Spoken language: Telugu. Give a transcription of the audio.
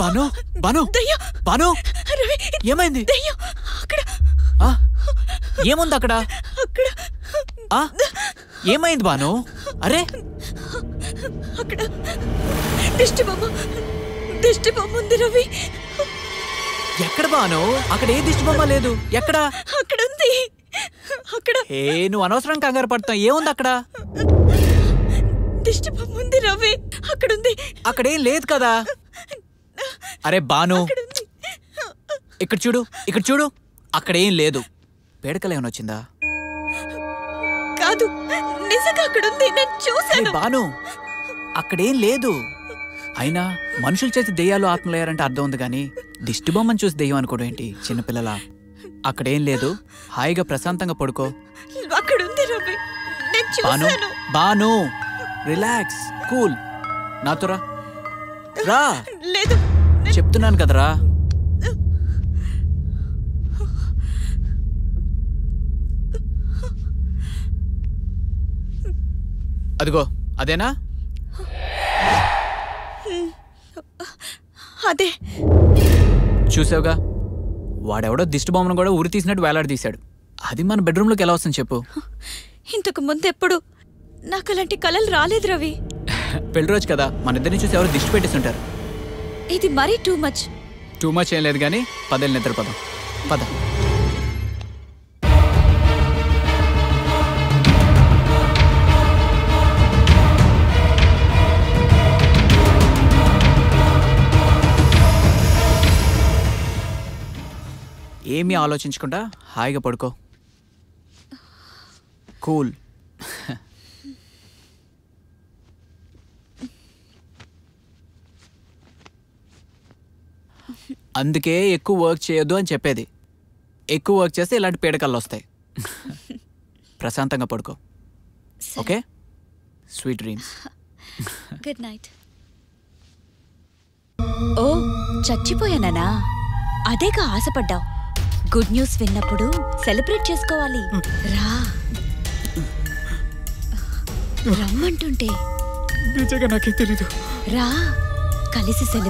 బాను బాను బాను ఏమైంది? ఏముంది అక్కడ? ఏమైంది బాను? అరే అక్కడ దిష్టి బొమ్మ ఉంది రవి. ఎక్కడ బాను? అక్కడ ఏ దిష్టి బొమ్మ లేదు. ఎక్కడ? అక్కడ ఉంది. అక్కడ నువ్వు అనవసరం కంగారు పడతావు. ఏముంది అక్కడ? దిష్టి బొమ్మ ఉంది రవి. అక్కడ ఉంది. అక్కడేం లేదు కదా. అరే బాను, ఇక్కడ చూడు. అక్కడేం లేదు. పేడకలేమన్నా వచ్చిందా? కాదు, నిజంగా అక్కడ ఉంది. నేను చూశాను. బాను, అక్కడేం లేదు. అయినా మనుషులు చేసి దెయ్యాలు ఆత్మలయ్యారంటే అర్థం ఉంది కానీ దిష్టి బొమ్మను చూసి దెయ్యం అనుకోవడం ఏంటి చిన్నపిల్లల? అక్కడేం లేదు. హాయిగా ప్రశాంతంగా పడుకో. అక్కడ ఉంది రవి. నేను చూశాను. Banu relax, cool. నాతో రా. లేదు, చెప్తున్నాను కదరా. అదిగో అదేనా? అదే. చూసావుగా, వాడెవడో దిష్టి బొమ్మను కూడా ఉరి తీసినట్టు వేలాడదీశాడు. అది మన బెడ్రూమ్లోకి ఎలా వస్తుంది చెప్పు? ఇంతకు ముందు ఎప్పుడు నాకు అలాంటి కలలు రాలేదు రవి. పెళ్లి రోజు కదా, మన ఇద్దరిని చూసి ఎవరు దిష్టి పెట్టేస్తుంటారు. ఇది మరీ టూ మచ్ ఏం లేదు కానీ పదేళ్ళు నిద్రపోదాం. పద. ఏమీ ఆలోచించకుండా హాయిగా పడుకో. కూల్. అందుకే ఎక్కువ వర్క్ చేయొద్దు అని చెప్పేది. ఎక్కువ వర్క్ చేస్తే ఇలాంటి పీడకలు వస్తాయి. ప్రశాంతంగా పడుకో. Okay? Sweet dreams. Good night. ఓ, చచ్చిపోయానా? అదేగా ఆశపడ్డావు. గుడ్ న్యూస్ విన్నప్పుడు సెలబ్రేట్ చేసుకోవాలి. రా రమ్మంటుంటే నిజంగా నాకే తెలీదు. రా కలిసి సెలబ్రేట్